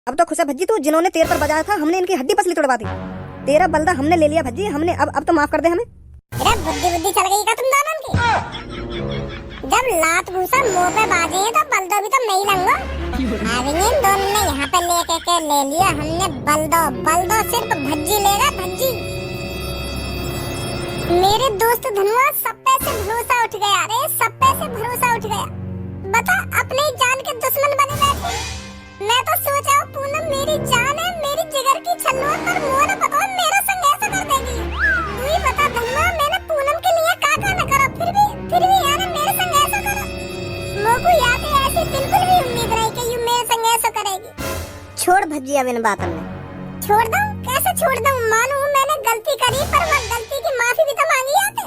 अब तो खुश है भज्जी तू, जिन्होंने तेर पर बजाया था हमने इनकी हड्डी पसली तोड़वा दी। तेरा बलदा हमने ले लिया भज्जी, हमने अब तो माफ कर दे हमें। अरे बुद्धि चल गई का तुम दोनों की? जब लात घूसा मुंह पे बाजे तो बलदो भी तो नहीं लंगो। आवेंगे इन दोनों ने यहाँ पे लेके के ले लिया हमने बलदो सिर्फ भज्जी लेगा भज्जी। मेरे दोस्त धनुआ सब पे से भरोसा उठ गया रे, सब पे से भरोसा उठ गया। बता अपने ही जान के दुश्मन बने बैठे। मैं तो सोचा पूनम मेरी जान है, मेरी जिगर की छल्लू है, पर मुँह न पता मेरा संग ऐसा कर देगी। तू ही बता धनुआ, मैंने पूनम के लिए का न करो, फिर भी यार मेरे संग ऐसा करो। मोको याद है ऐसी बिल्कुल भी उम्मीद नहीं कि यू मेरे संग ऐसा करेगी। छोड़ भज्जी अब इन बातों में। छोड़ दूं? कैसे छोड़ दूं? मानूं मैंने गलती करी, पर वो गलती की माफी भी तो मांगी आते।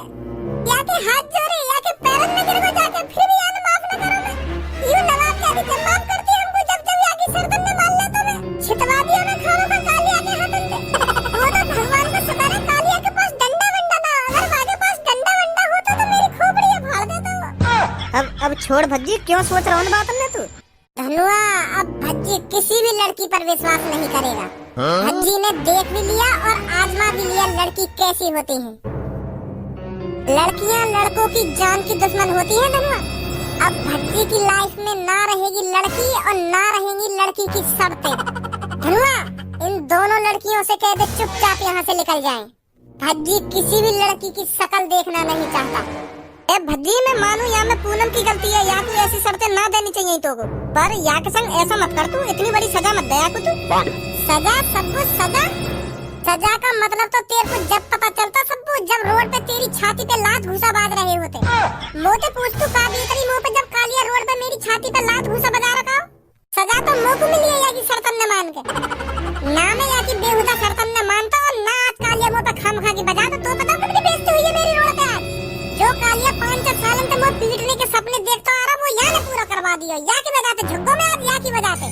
या के हाथ जोड़े या के पैरों में गिर को जाके फिर भी यार माफ न करो मैं। यूं नवाब कह दी माफ करती हमको जब या की सरदन ने मान लेता मैं। छितवा दिया मैं खाना का कालिया के हाथों से। वो तो भगवान का शुक्र है कालिया के पास डंडा वंडा ना, अगर मेरे पास डंडा वंडा होता तो मेरी खोपड़ी फाड़ देता वो। अब छोड़ भज्जी, क्यों सोच रहा हूँ बातों में तू? धनुआ अब भज्जी किसी भी लड़की पर विश्वास नहीं करेगा। भज्जी ने देख भी लिया और आजमा भी लिया लड़की कैसी होती है। लड़कियां लड़कों की जान की दुश्मन होती है धनुआ। अब भज्जी की लाइफ में ना रहेगी लड़की और ना रहेंगी लड़की की शर्तें। धनुआ इन दोनों लड़कियों से कह दे चुपचाप यहाँ से निकल जाएं। भज्जी किसी भी लड़की की शक्ल देखना नहीं चाहता। ए भज्जी मैं मानू या मैं पूनम की गलती है, या तू ऐसी शर्तें ना देनी चाहिए तो को, पर या के संग ऐसा मत कर, तू इतनी बड़ी सजा मत दया को तू। सजा सब कुछ सजा का मतलब तो तेरे को जब पता चलता सब कुछ, जब रोड पे तेरी छाती पे लात घूसा बाज रहे होते। मोते पूछ तू का तेरी मुंह पे जब कालिया रोड पे मेरी छाती पे लात घूसा बजा रखा हो। सजा तो मुंह को मिली है या की शर्तन न मान के। ना मैं या की बेहुदा शर्तन न मानता और ना आज कालिया मुंह पे खाम खा के बजा तो पता कितनी बेइज्जती हुई है मेरी रोड पे आज। जो कालिया 5-6 साल से मुझे पीटने के सपने देखता आ रहा वो या ने पूरा करवा दिया। या की वजह से झुग्गो में आज या की वजह से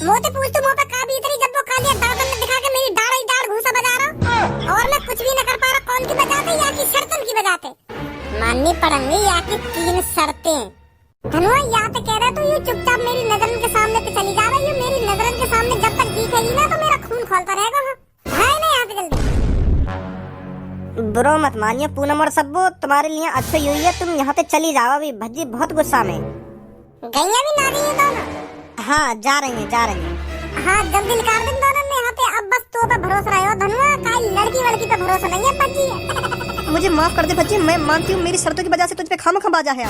मोते पूछ तू मुंह पे का बीतरी जब वो कालिया दांतन में दिखा के मेरी दाढ़ ही दाढ़ घूसा बजा रहा और मैं कुछ भी न कर पा रहा। कौन की वजह से? या की शर्तन की वजह से माननी पड़ेंगी या की 3 शर्तें। धनुआ या तो कह रहा तू यू चुपचाप मेरी नजर के सामने पे चली जा रही है। मेरी नजर के सामने जब तक दिखेगी ना तो मेरा खून खौलता रहेगा। हां नहीं यहाँ पे जल्दी। बुरा मत मानिए पूनम और सब्बू, तुम्हारे लिए अच्छा हुई है तुम यहाँ पे चली जाओ। अभी भज्जी बहुत गुस्सा में। गैया भी ना रही है दोनों? हाँ जा रही हैं। हाँ जल्दी निकाल दे दोनों ने यहाँ पे। अब बस तो पे भरोसा रहे हो धनुआ, काई लड़की वड़की पे भरोसा नहीं है भज्जी है। मुझे माफ कर दे भज्जी, मैं मानती हूँ मेरी शर्तों की वजह से तुझ पे खामखा बाजा है।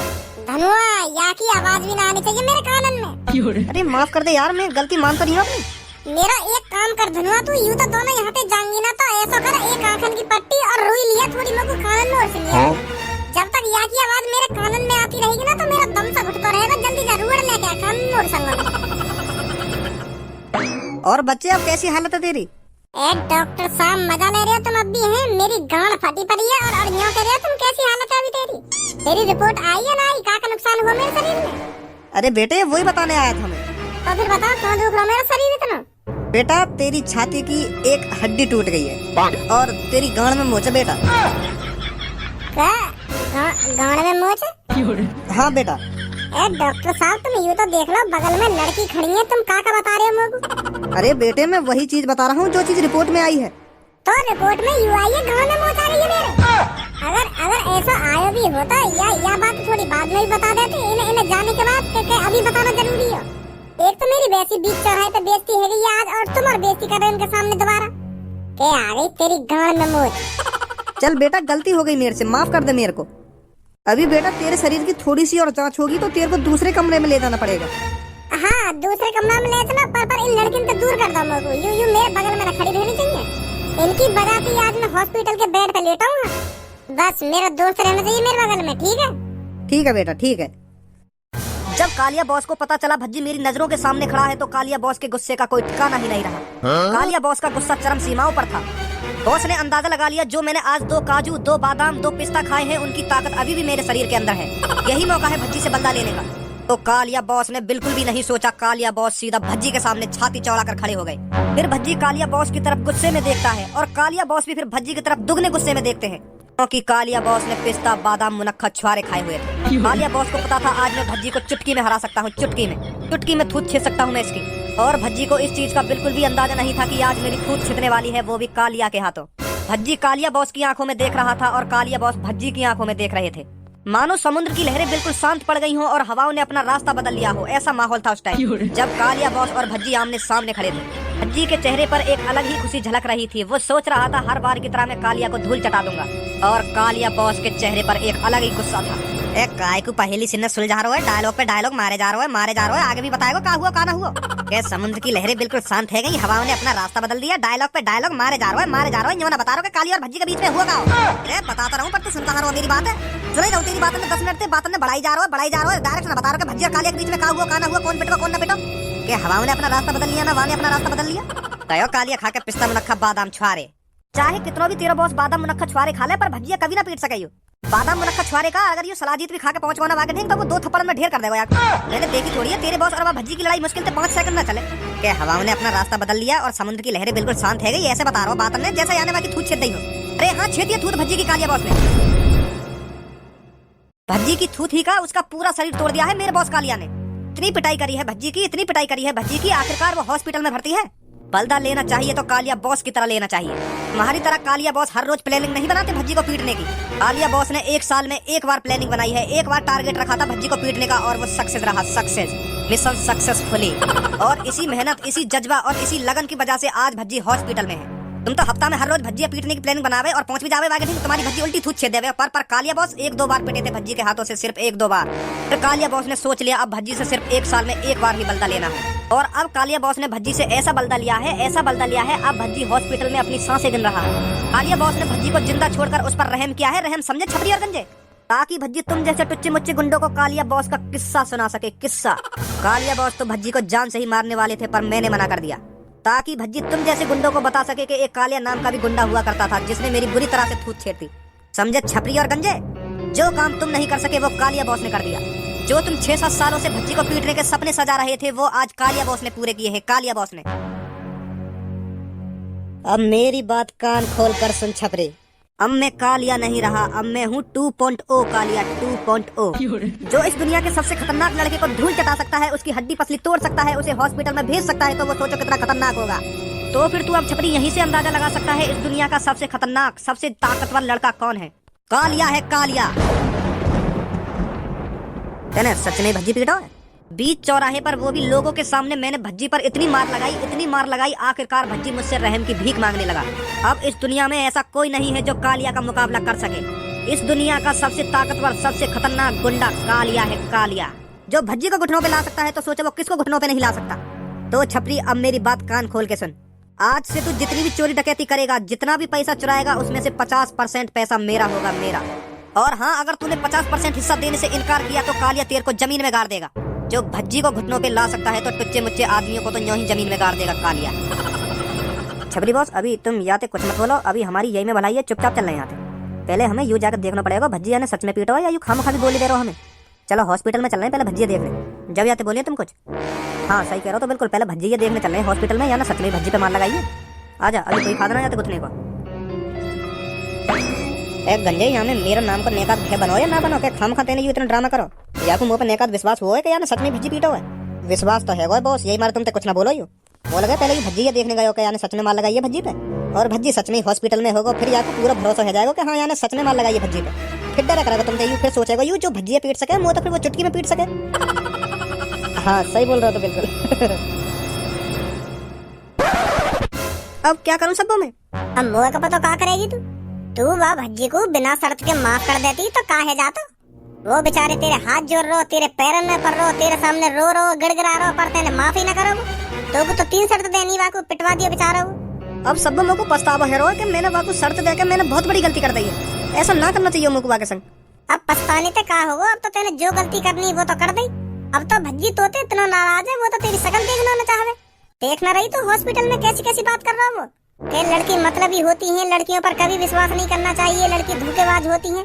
धनुआ या की आवाज भी ना आनी चाहिए मेरे कानन में। अरे माफ कर दे यार, मैं गलती मानता नहीं हूँ अपनी। मेरा एक काम कर धनुआ, तू यूं तो दोनों यहाँ पे जाएंगी ना तो ऐसा कर एक आंखन की पट्टी और रुई लिया थोड़ी मगु कानन में और सुनिए। जब तक या की आवाज मेरे कानन में आती रहेगी ना तो मेरा दम सा घुटता रहेगा। जल्दी जरूर लेके आ कानन में और संग। और बच्चे अब कैसी हालत है तेरी? ए डॉक्टर साहब मजा ले रहे हो तुम अब भी हैं? मेरी गांड फटी पड़ी है और यूं कह रहे हो तुम कैसी हालत है अभी तेरी? तेरी रिपोर्ट आई है ना? आई का नुकसान हुआ मेरे शरीर में? अरे बेटे वही बताने आया था मैं। तो फिर बताओ क्यों दुख रहा मेरा शरीर इतना? बेटा तेरी छाती की एक हड्डी टूट गई है और तेरी गांड में मोच है बेटा। क्या गांड में मोच है? हाँ बेटा। ए डॉक्टर साहब तुम यूं तो देख लो बगल में लड़की खड़ी है, तुम का बता रहे हो मुझको? अरे बेटे मैं वही चीज बता रहा हूँ जो चीज रिपोर्ट में आई है। तो रिपोर्ट में यू आई है गांड में मोच आ रही है मेरे? अगर ऐसा आया भी होता या बात थोड़ी बाद में ही बता देते इन्हें जाने के बाद के अभी बताना जरूरी है। एक तो मेरी वैसी बीच चौराहे पे बेइज्जती है गई आज और तुम और बेइज्जती कर रहे हो इनके सामने दोबारा। के आ गई तेरी गांड में मोच। चल बेटा गलती हो गई मेरे से, माफ कर दे मेरे को। अभी बेटा तेरे शरीर की थोड़ी सी और जांच होगी तो तेरे को दूसरे कमरे में ले जाना पड़ेगा। हाँ दूसरे कमरे में ले जाना पर इन लड़कियों को दूर कर दो मुझको। यू मेरे बगल में खड़ी रहनी चाहिए। इनकी वजह से आज मैं हॉस्पिटल के बेड पे लेटा हूँ। बस मेरा दोस्त रहना चाहिए मेरे बगल में, ठीक है? ठीक है बेटा ठीक है। जब कालिया बॉस को पता चला भज्जी मेरी नजरों के सामने खड़ा है तो कालिया बॉस के गुस्से का कोई ठिकाना ही नहीं रहा। कालिया बॉस का गुस्सा चरम सीमाओं पर था। बॉस ने अंदाजा लगा लिया जो मैंने आज 2 काजू 2 बादाम 2 पिस्ता खाए हैं उनकी ताकत अभी भी मेरे शरीर के अंदर है। यही मौका है भज्जी से बदला लेने का। तो कालिया बॉस ने बिल्कुल भी नहीं सोचा। कालिया बॉस सीधा भज्जी के सामने छाती चौड़ा कर खड़े हो गए। फिर भज्जी कालिया बॉस की तरफ गुस्से में देखता है और कालिया बॉस भी फिर भज्जी की तरफ दुगने गुस्से में देखते हैं क्योंकि कालिया बॉस ने पिस्ता बादाम मुनक्खा छुआरे खाए हुए थे। कालिया बॉस को पता था आज मैं भज्जी को चुटकी में हरा सकता हूँ। चुटकी में थूत छे सकता हूँ मैं इसकी। और भज्जी को इस चीज का बिल्कुल भी अंदाजा नहीं था कि आज मेरी थूत छितने वाली है, वो भी कालिया के हाथों। भज्जी कालिया बॉस की आंखों में देख रहा था और कालिया बॉस भज्जी की आंखों में देख रहे थे। मानो समुद्र की लहरें बिल्कुल शांत पड़ गई हों और हवाओं ने अपना रास्ता बदल लिया हो, ऐसा माहौल था उस टाइम जब कालिया बॉस और भज्जी आमने सामने खड़े थे। भज्जी के चेहरे पर एक अलग ही खुशी झलक रही थी। वो सोच रहा था हर बार की तरह मैं कालिया को धूल चटा दूंगा। और कालिया बॉस के चेहरे पर एक अलग ही गुस्सा था। एक काय को पहेली सिन्ने सुलझा रहा है, डायलॉग पे डायलॉग मारे जा रहा है, आगे भी बताएगा का हुआ का ना हुआ। क्या समुद्र की लहरें बिल्कुल शांत है गई, हवाओं ने अपना रास्ता बदल दिया, डायलॉग पे डायलॉग मारे जा रहा है, यो ना बता रहा कि कालिया और भज्जी के बीच में हुआ का हो। बताता रहूं पर तू सुनता रहो, मेरी बात है सुनाई जाऊं तेरी बातों में 10 मिनट से बातों में बढ़ाई जा रहा है, डायरेक्ट ना बता रहा कि भज्जी और कालिया के बीच में का हुआ का ना हुआ, कौन पिटवा कौन ना पिटो। के हवाओं ने अपना रास्ता बदल लिया ना, वाने अपना रास्ता बदल लिया। तयो कालिया खा के पिस्ता मुनक्खा बादाम छुआरे, चाहे कितना भी तेरा बॉस बादाम मुनक्खा छुआरे खा ले पर भज्जिया कभी ना पीट सके। बादाम मुनक्खा छुआरे का अगर ये सलाजीत भी खा के पहुंचवाना वागे नहीं तो वो 2 थप्पड़ में ढेर कर देगा यार। मैंने देखी थोड़ी है तेरे बॉस और भज्जी की लड़ाई मुश्किल से 5 सेकंड में चले। के हवाओं ने अपना रास्ता बदल लिया और समुद्र की लहरें बिल्कुल शांत है गई, ऐसे बता रहा हूँ बात ने जैसा याने बाकी थूत छेद दी हो। अरे हाँ छेद दिया थूत भज्जी की कालिया बॉस ने। भज्जी की थूत ही का उसका पूरा शरीर तोड़ दिया है मेरे बॉस कालिया ने। इतनी पिटाई करी है भज्जी की, इतनी पिटाई करी है भज्जी की, आखिरकार वो हॉस्पिटल में भर्ती है। बलदा लेना चाहिए तो कालिया बॉस की तरह लेना चाहिए। तुम्हारी तरह कालिया बॉस हर रोज प्लानिंग नहीं बनाते भज्जी को पीटने की। कालिया बॉस ने 1 साल में 1 बार प्लानिंग बनाई है, 1 बार टारगेट रखा था भज्जी को पीटने का और वो सक्सेस रहा, सक्सेस मिशन सक्सेसफुली। और इसी मेहनत, इसी जज्बा और इसी लगन की वजह से आज भज्जी हॉस्पिटल में है। तुम तो हफ्ता में हर रोज भज्जिया पीटने की प्लानिंग बनावे और पहुंच भी जावे वागे नहीं, तुम्हारी भज्जी उल्टी थूत छेद देवे। पर कालिया बॉस 1-2 बार पिटे थे भज्जी के हाथों से, सिर्फ 1-2 बार। फिर कालिया बॉस ने सोच लिया अब भज्जी से सिर्फ 1 साल में 1 बार ही बलदा लेना है। और अब कालिया बॉस ने भज्जी से ऐसा बलदा लिया है, अब भज्जी हॉस्पिटल में अपनी सांसें गिन रहा है। कालिया बॉस ने भज्जी को जिंदा छोड़कर उस पर रहम किया है, रहम समझे छपरी और गंजे, ताकि भज्जी तुम जैसे टुच्चे मुच्चे गुंडों को कालिया बॉस का किस्सा सुना सके, किस्सा। कालिया बॉस तो भज्जी को जान से ही मारने वाले थे पर मैंने मना कर दिया, ताकि भज्जी तुम जैसे गुंडों को बता सके कि एक कालिया नाम का भी गुंडा हुआ करता था जिसने मेरी बुरी तरह से थूत छेड़ी। समझे छपरी और गंजे, जो काम तुम नहीं कर सके वो कालिया बॉस ने कर दिया। जो तुम 6-7 सालों से भज्जी को पीटने के सपने सजा रहे थे वो आज कालिया बॉस ने पूरे किए हैं, कालिया बॉस ने। अब मेरी बात कान खोल कर सुन छपरी, अब मैं कालिया नहीं रहा, अब मैं हूँ 2.0 कालिया 2.0। जो इस दुनिया के सबसे खतरनाक लड़के को धूल चटा सकता है, उसकी हड्डी पसली तोड़ सकता है, उसे हॉस्पिटल में भेज सकता है, तो वो सोचो कितना खतरनाक होगा। तो फिर तू अब छपरी यहीं से अंदाजा लगा सकता है इस दुनिया का सबसे खतरनाक, सबसे ताकतवर लड़का कौन है। कालिया है, कालिया। सच में भज्जी पीटा है बीच चौराहे पर, वो भी लोगों के सामने। मैंने भज्जी पर इतनी मार लगाई, आखिरकार भज्जी मुझसे रहम की भीख मांगने लगा। अब इस दुनिया में ऐसा कोई नहीं है जो कालिया का मुकाबला कर सके। इस दुनिया का सबसे ताकतवर, सबसे खतरनाक गुंडा कालिया है, कालिया। जो भज्जी को घुटनों पे ला सकता है तो सोचो वो किसको घुटनों पे नहीं ला सकता। तो छपरी अब मेरी बात कान खोल के सुन, आज से तू जितनी भी चोरी डकैती करेगा, जितना भी पैसा चुराएगा, उसमें से 50% पैसा मेरा होगा, मेरा। और हाँ, अगर तूने 50% हिस्सा देने से इनकार किया तो कालिया तेरे को जमीन में गाड़ देगा। जो भज्जी को घुटनों पे ला सकता है तो टुच्चे मुच्चे आदमियों को तो यूं ही जमीन में गाड़ देगा कालिया। छपरी बॉस अभी तुम याते कुछ मत बोलो, अभी हमारी यही में भलाई है, चुपचाप चल रहे हैं। पहले हमें यूं जाकर देखना पड़ेगा भज्जिया ने सच में पीटा या यूं खामखा की गोली दे रहे हो हमें। चलो हॉस्पिटल में चल रहे हैं, पहले भज्जिया देख ले। जब याते बोलिए तुम कुछ। हाँ सही कह रहे हो, तो बिल्कुल पहले भज्जिया देखने चल रहे हैं हॉस्पिटल में, या ना सच में भज्जी पे मार लगाइए। आजा, अभी कोई फायदा ना जाते घुटने को। एक गंजे यहाँ में मेरा नाम पर नेकात भय बनाओ या ना बनाओ, क्या खाम खाते नहीं इतना ड्रामा करो। या को मुंह पर नेकात विश्वास हुआ है कि यार सच में भज्जी पीटा हुआ है। विश्वास तो है बॉस, यही मारे तुम तो कुछ ना बोलो। यूं बोल गए पहले भज्जी देखने गए हो क्या, यानी सच में मार लगाइए भज्जी पे, और भज्जी सच में हॉस्पिटल में होगा, फिर याको पूरा भरोसा हो जाएगा कि हाँ यानी सच में मार लगाइए भज्जी पे। फिर डर करेगा तुम तो, फिर सोचेगा यूं जो भज्जी पीट सके मुँह तो फिर वो चुटकी में पीट सके। हाँ सही बोल रहे हो तो बिल्कुल। अब क्या करूँ सब में, अब मुँह का पता क्या करेगी तू वह भज्जी को बिना शर्त के माफ कर देती तो काहे जाता। वो बेचारे तेरे हाथ जोड़ रो, तेरे पैरों में पड़ रो, तेरे सामने रो गिड़गिड़ा रो, पर तेने माफी न करो तो 3 शर्त देनी, वाको पिटवा दिया बेचारा। अब सब लोगों को पछतावा है रो कि मैंने वाको शर्त देकर मैंने बहुत बड़ी गलती कर दी है। ऐसा ना करना चाहिए मुकुबा के संग। अब पछताने ते का होगा, अब तो तेने जो गलती करनी वो तो कर दी। अब तो भज्जी तोते इतना नाराज है, वो तो तेरी शकल देखना न चाहे। देखना रही तो हॉस्पिटल में कैसी कैसी बात कर रहा हूँ। वो लड़की मतलबी होती हैं, लड़कियों पर कभी विश्वास नहीं करना चाहिए, लड़की धोखेबाज होती हैं।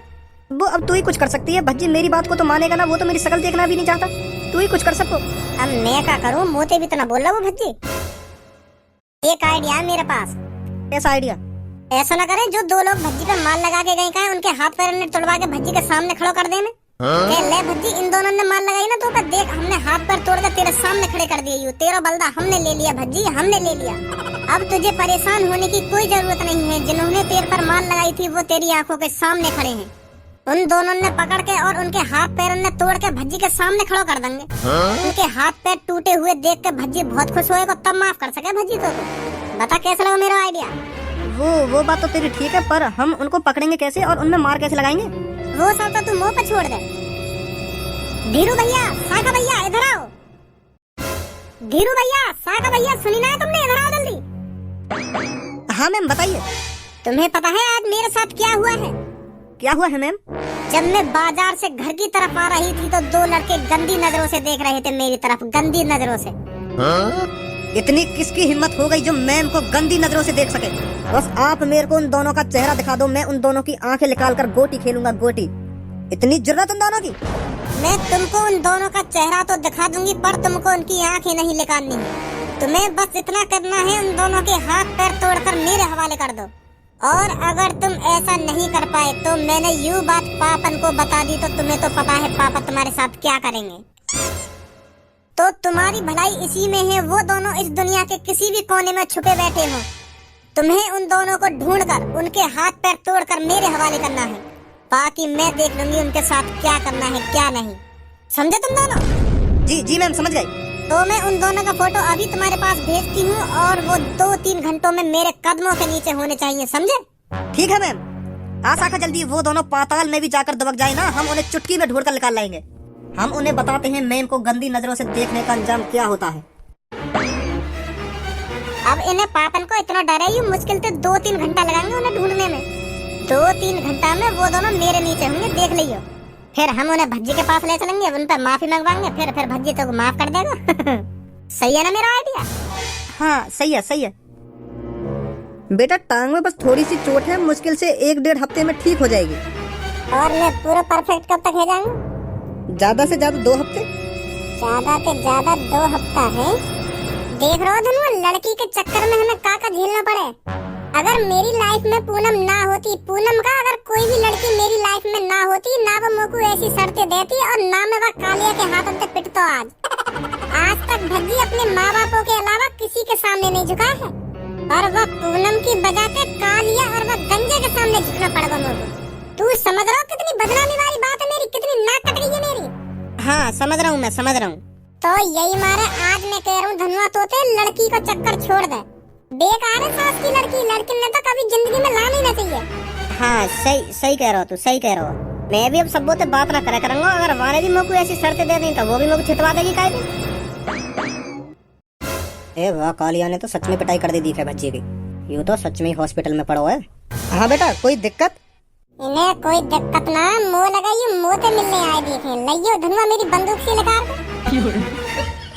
वो अब तू ही कुछ कर सकती है भज्जी, मेरी बात को तो मानेगा ना, वो तो मेरी शकल देखना भी नहीं चाहता। तू ही कुछ कर सको। अब मैं क्या करूँ, मोते भी तो ना बोल रहा वो भज्जी। एक आइडिया है मेरे पास। कैसा आइडिया? ऐसा ना करें जो 2 लोग भज्जी पे माल लगा के गए, उनके हाथ पैर ने तोड़वा के भज्जी के सामने खड़ो कर दे में। ले भज्जी, इन दोनों ने मार लगाई ना तो पे देख, हमने हाथ पैर तोड़ के तेरे सामने खड़े कर दिए। तेरा बलदा हमने ले लिया भज्जी, हमने ले लिया। अब तुझे परेशान होने की कोई जरूरत नहीं है। जिन्होंने तेरे पर मार लगाई थी वो तेरी आंखों के सामने खड़े हैं। उन दोनों ने पकड़ के और उनके हाथ पैर ने तोड़ के भज्जी के सामने खड़ा कर देंगे। उनके हाथ पैर टूटे हुए देख के भज्जी बहुत खुश होएगा, तब माफ कर सके भज्जी तो। बता कैसा लगा मेरा आइडिया? वो बात तो तेरी ठीक है, पर हम उनको पकड़ेंगे कैसे और उनमें मार कैसे लगाएंगे? वो सब तो तू मुंह पे छोड़ दे। धीरू भैया, साका भैया, इधर आओ। धीरू भैया, साका भैया, सुनी ना तुमने? इधर आओ जल्दी। हाँ मैम बताइए। तुम्हें पता है आज मेरे साथ क्या हुआ है? क्या हुआ है मैम? जब मैं बाजार से घर की तरफ आ रही थी तो दो लड़के गंदी नजरों से देख रहे थे मेरी तरफ, गंदी नजरों से। इतनी किसकी हिम्मत हो गई जो मैम को गंदी नजरों से देख सके? बस आप मेरे को उन दोनों का चेहरा दिखा दो, मैं उन दोनों की आंखें निकाल कर गोटी खेलूंगा, गोटी। इतनी जुर्रत उन दोनों की? मैं तुमको उन दोनों का चेहरा तो दिखा दूंगी, पर तुमको उनकी आंखें नहीं निकालनी है। तुम्हें बस इतना करना है, उन दोनों के हाथ पैर तोड़कर मेरे हवाले कर दो। और अगर तुम ऐसा नहीं कर पाए तो मैंने यूं बात पापन को बता दी तो तुम्हें तो पता है पापा तुम्हारे साथ क्या करेंगे। तो तुम्हारी भलाई इसी में है, वो दोनों इस दुनिया के किसी भी कोने में छुपे बैठे हों। तुम्हें उन दोनों को ढूंढकर उनके हाथ पैर तोड़कर मेरे हवाले करना है। बाकी मैं देख लूंगी उनके साथ क्या करना है क्या नहीं। समझे तुम दोनों? जी मैम समझ गए। तो मैं उन दोनों का फोटो अभी तुम्हारे पास भेजती हूँ और वो 2-3 घंटों में मेरे कदमों के नीचे होने चाहिए, समझे? ठीक है मैम। आशा जल्दी वो दोनों पाताल में भी जाकर दबक जाए ना, हम उन्हें चुटकी में ढूंढकर निकाल लाएंगे। हम उन्हें बताते हैं मैम को गंदी नजरों से देखने का अंजाम क्या होता है। अब इन्हें पापन को इतना डर है, मुश्किल से 2-3 घंटा लगाएंगे उन्हें ढूंढने में। 2-3 घंटा में वो दोनों मेरे नीचे होंगे, देख लियो। फिर हम उन्हें भज्जी के पास ले चलेंगे, उन पर माफी मंगवाएंगे, फिर भज्जी तो माफ कर देगा। सही है ना मेरा आइडिया? हाँ सही है। बेटा टांग में बस थोड़ी सी चोट है, मुश्किल से 1-1.5 हफ्ते में ठीक हो जाएगी। और मैं पूरा परफेक्ट कब तक हो जाऊंगा? ज्यादा से ज्यादा 2 हफ्ते। ज्यादा से ज्यादा 2 हफ्ता है। देख रहे हो धनु, लड़की के चक्कर में हमें का झेलना पड़े। अगर मेरी लाइफ में पूनम ना होती, पूनम का अगर कोई भी लड़की मेरी लाइफ में ना होती, ना वो मुझको ऐसी शर्तें देती और ना मैं वह कालिया के हाथों से पिटता। आज तक भज्जी अपने माँ बापों के अलावा किसी के सामने नहीं झुका है, और वह पूनम की वजह से कालिया और वह गंजे के सामने झुकना पड़ेगा मुझको। तू समझ रहा हो कितनी बदनामी वाली बात है मेरी, कितनी नाक कट गई है मेरी? हाँ समझ रहा हूँ मैं, समझ रहा हूँ। तो यही मारे आज मैं कह रहा हूँ धनुआ तोते, लड़की को चक्कर छोड़ दे। बेकार है सास की लड़की ने तो कभी जिंदगी में लाना ही ना चाहिए। हाँ सही कह रहा हो तू, सही कह रहा हो। मैं भी अब सबों से बात ना करा करूंगा, अगर वाले भी मुझको ऐसी शर्तें दे दी तो वो भी मुझको छिटवा देगी काहे। ए वाह, कालिया ने तो सच में पिटाई कर दी दिख है भज्जी की। यूँ तो सच में हॉस्पिटल में पड़ा है। हाँ बेटा कोई दिक्कत? इन्हें कोई दिक्कत ना, मुँह लगाइए, मुँह से मिलने आए देखे। लइयो धनुआ मेरी बंदूक से लगा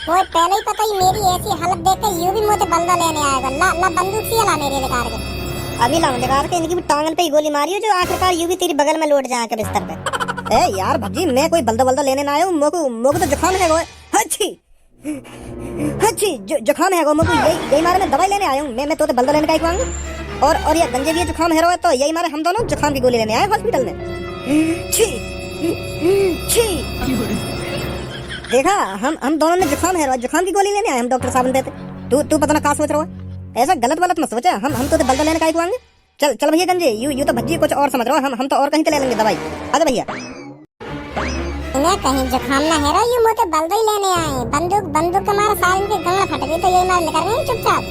वो पहले ही पता ही मेरी ऐसी हालत देख के यूं भी मुझे बल्ला लेने आएगा। ला बंदूक से ला मेरे निकाल के। अभी लाऊं निकाल के, इनकी भी टांगन पे ही गोली मारी हो जो आखिरकार यूं भी तेरी बगल में लौट जाए के बिस्तर पे। ए यार भज्जी, मैं कोई बल्दा लेने ना आया हूँ, मोको तो जुकाम है। अच्छी जुकाम है मोको, यही मारे मैं दवाई लेने आया हूँ। मैं तो बल्दा लेने का ही आऊंगा। और ये गंजे भी जुकाम है तो यही मारे हम दोनों जुकाम की गोली लेने आए हॉस्पिटल में। देखा, हम दोनों ने जुकाम है, जुकाम की गोली लेने आए हम डॉक्टर साहब देते। तू पता ना क्या सोच रहा है, ऐसा गलत मत सोचा। हम तो बल्दा लेने का ही आएंगे। चल भैया गंजे, यू तो भज्जी कुछ और समझ रहा हो, हम तो और कहीं से ले लेंगे दवाई। आजा भैया। इन्हें कहीं जुकाम ना है यू मोटे बल्दा ही लेने आए। बंदूक के मारे साल इनके गला फट गई तो यही मारे लेकर गए चुपचाप।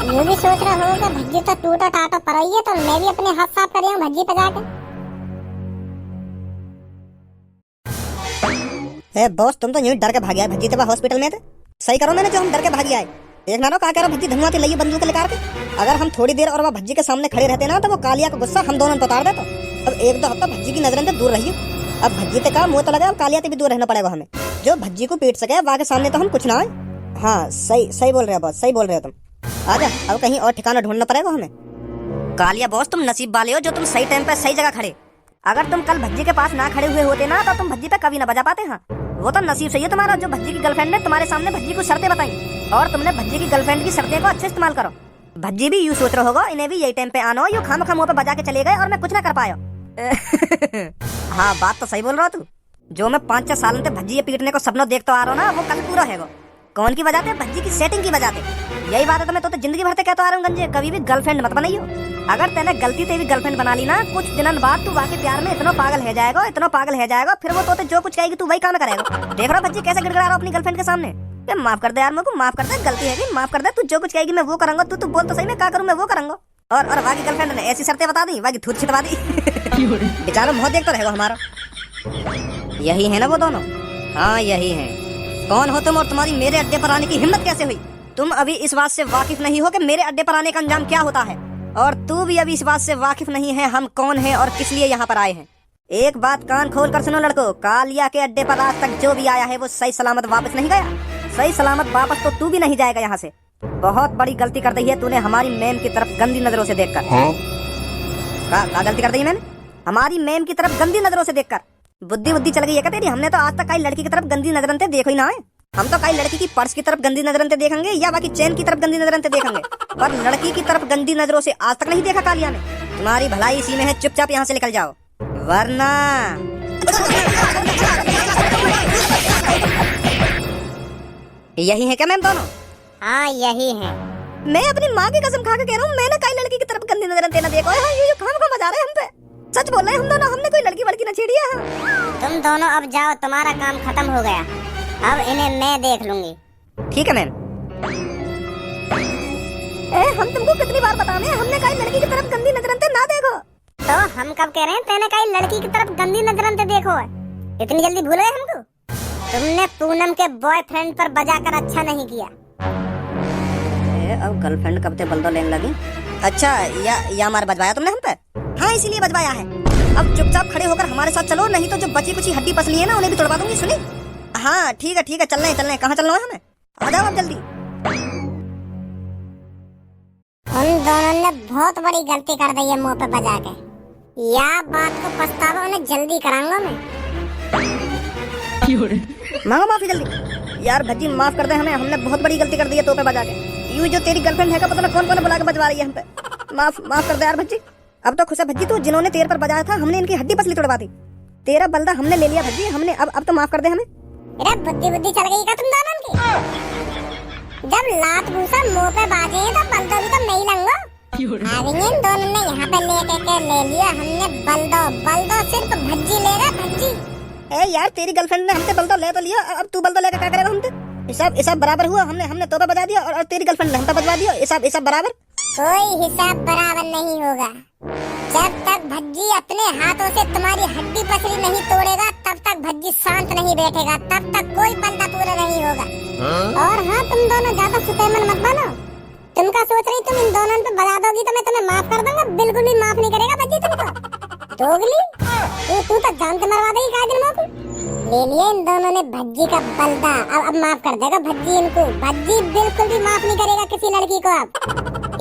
यू भी सोच रहा होगा भज्जी तो टूटा टाटा पर रही है, तो मैं भी अपने हाथ साफ कर रही हूँ भज्जी पे जाके। ए बॉस, तुम तो यूं डर के भाग आए भज्जी तब हॉस्पिटल में थे। सही करो मैंने जो हम डर के भाग आए। एक ना कहा कह रहा भज्जी धनुआ लइयो बंदूक लेकर के। अगर हम थोड़ी देर और वह भज्जी के सामने खड़े रहते ना तो वो कालिया का गुस्सा हम दोनों पर उतार देता। अब 1-2 हफ्ता भज्जी की नजरों से दूर रहियो। अब भज्जी ते का मुंह तो लगा, अब कालिया से भी दूर रहना पड़ेगा हमें। जो भज्जी को पीट सके वहाँ के सामने तो हम कुछ ना आए। हाँ सही बोल रहे हो बॉस, सही बोल रहे हो तुम। आजा, अब कहीं और ठिकाना ढूंढना पड़ेगा हमें। कालिया बॉस, तुम नसीब वाले हो जो तुम सही टाइम पे सही जगह खड़े। अगर तुम कल भज्जी के पास ना खड़े हुए होते ना तो तुम भज्जी पे कभी ना बजा पाते। हाँ वो तो नसीब सही है तुम्हारा जो भज्जी की गर्लफ्रेंड ने तुम्हारे सामने भज्जी को शर्तें बताई, और तुमने भज्जी की गर्लफ्रेंड की शर्तें को अच्छे इस्तेमाल करो। भज्जी भी यूं सोच रहा होगा इन्हें भी यही टाइम पे आना हो, यूं खाम मुंह पे बजा के चले गए और मैं कुछ ना कर पाया। हाँ बात तो सही बोल रहा तू। जो मैं 5-6 सालों से भज्जी ये पीटने को सपनों देखता आ रहा हूँ ना, वो कल पूरा है। वो कौन की वजह से? भज्जी की सेटिंग की वजह से। यही बात है तो मैं तो जिंदगी भर से कहता आ रहा हूँ गंजे, कभी भी गर्लफ्रेंड मत बनाइयो। अगर तेने गलती से भी गर्लफ्रेंड बना ली ना, कुछ दिनों बाद तू वाकई प्यार में इतना पागल है जाएगा, इतना पागल है जाएगा, फिर वो तो जो कुछ कहेगी तू वही काम करेगा। देख रहा भज्जी कैसे गिड़गिड़ा रहा हूँ अपनी गर्लफ्रेंड के सामने। माफ कर दे यार, मेरे को माफ कर दे, गलती है, माफ कर दे। तू जो कुछ कहेगी मैं वो करूंगा। तू बोल तो सही, मैं क्या करूँ, मैं वो करूंगा। और वाकी गर्लफ्रेंड ने ऐसी शर्तें बता दी, वाकी थूत छिटवा दी। बेचारा मुँह देखता रहेगा हमारा। यही है ना वो दोनों? हाँ यही है। कौन हो तुम और तुम्हारी मेरे अड्डे पर आने की हिम्मत कैसे हुई? तुम अभी इस बात से वाकिफ नहीं हो कि मेरे अड्डे पर आने का अंजाम क्या होता है, और तू भी अभी इस बात से वाकिफ नहीं है हम कौन हैं और किस लिए यहाँ पर आए हैं। एक बात कान खोल कर सुनो लड़को, कालिया के अड्डे पर आज तक जो भी आया है वो सही सलामत वापस नहीं गया। सही सलामत वापस तो तू भी नहीं जाएगा यहाँ से। बहुत बड़ी गलती कर दी है तूने हमारी मैम की तरफ गंदी नजरों से देखकर। क्या गलती कर दी मैंने? हमारी मैम की तरफ गंदी नजरों से देखकर। बुद्धि चल गई है क्या तेरी? हमने तो आज तक कई लड़की की तरफ गंदी नजरन से देखो ही ना है। हम तो कई लड़की की पर्स की तरफ गंदी नजरन से देखेंगे या बाकी चैन की तरफ गंदी नजरन से देखेंगे, पर लड़की की तरफ गंदी नजरों से आज तक नहीं देखा कालिया ने। तुम्हारी भलाई इसी में है, चुपचाप यहाँ से निकल जाओ वरना। यही है क्या मैम दोनों? हाँ यही है। मैं अपनी माँ की कसम खा के कह रहा हूँ, मैंने कई लड़की की तरफ गंदी नजरन से ना देखो है। ये कहाँ मजा रहे हम पे। सच बोल रहे हैं हम दोनों, हमने कोई लड़की वड़की ना छेड़ी है। तुम दोनों अब जाओ, तुम्हारा काम खत्म हो गया। अब इन्हें मैं देख लूंगी। ठीक है मैम। हम तुमको कितनी बार बताने, हमने कई लड़की की तरफ गंदी नजरन से ना देखो। तो हम कब कह रहे हैं तेने कई लड़की की तरफ गंदी नजरन से देखो है? इतनी जल्दी भूल गए हमको? तुमने पूनम के बॉयफ्रेंड पर बजाकर अच्छा नहीं किया। अब गर्लफ्रेंड कब से बल्दो लेने लगी? अच्छा या मार बजवाया तुमने हम पे? हाँ इसीलिए बजवाया है। अब चुपचाप खड़े होकर हमारे साथ चलो, नहीं तो जो बची कुछ हड्डी पसली है ना उन्हें भी तोड़वा दूंगी। सुनी? हाँ ठीक है चलना है। कहाँ चलना है हमें? आ जाओ अब जल्दी। उन दोनों ने बहुत बड़ी गलती कर दी है मुंह पे बजा के। या बात को पछतावा उन्हें जल्दी कराऊंगा मैं। मांगो माफी जल्दी। यार भज्जी माफ कर दे हमें, हमने बहुत बड़ी गलती कर दी है तो पे बजा के। यूं जो तेरी गर्लफ्रेंड है का पता ना कौन बुला के बजवा रही है हम पे। माफ कर दे यार भज्जी। अब तो खुश है भज्जी तू, जिन्होंने तेरे पर बजाया था हमने इनकी हड्डी पसली तोड़वा दी। तेरा बल्दा हमने ले लिया भज्जी, हमने अब तो माफ कर दे हमें। मेरा बुद्धि चल गई का तुम दोनों की? जब लात भूसा मुंह पे बाजे तो बल्दो भी तो नहीं लंगो। इन दोनों ने यहाँ पे लेके ले लिया हमने बल्दो सिर्फ भज्जी लेगा भज्जी। ए यार तेरी गर्लफ्रेंड ने हमसे बल्दो ले तो लिया, अब तू बल्दो लेकर क्या करेगा हमसे? हिसाब बराबर हुआ। हमने तोबा बजा दिया और तेरी गर्लफ्रेंड ने हम पे बजवा दिया। हिसाब बराबर? कोई हिसाब बराबर नहीं होगा। जब तक भज्जी अपने हाथों से तुम्हारी हड्डी पसली नहीं तोड़ेगा तब तक भज्जी शांत नहीं बैठेगा, तब तक कोई बंदा पूरा नहीं होगा। और हाँ तुम दोनों ज्यादा सुतेमन मत बनो। तुम क्या सोच रही तुम इन दोनों पे बजा दोगी तो मैं तुम्हें माफ कर दूंगा? बिल्कुल भी माफ नहीं करेगा भज्जी तुमको। दोगली तू तो जान से मरवा देगी काजल मो को। ले लिया इन दोनों ने भज्जी का बल्दा, अब माफ कर देगा भज्जी इनको। भज्जी बिल्कुल भी माफ नहीं करेगा किसी लड़की को। अब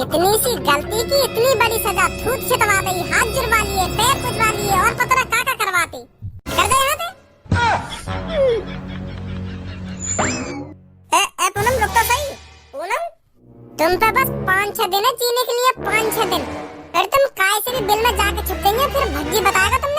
इतनी सी गलती की इतनी बड़ी सजा, थूत छिटवा दी, हाथ जुड़वा लिए, पैर कुचवा लिए और पता ना क्या करवाती। कर दे यहाँ से। पूनम रुक तो सही। पूनम तुम पे बस 5-6 दिन है जीने के लिए, 5-6 दिन। फिर तुम काय से भी बिल में जाके छुप देंगे, फिर भज्जी बताएगा तुम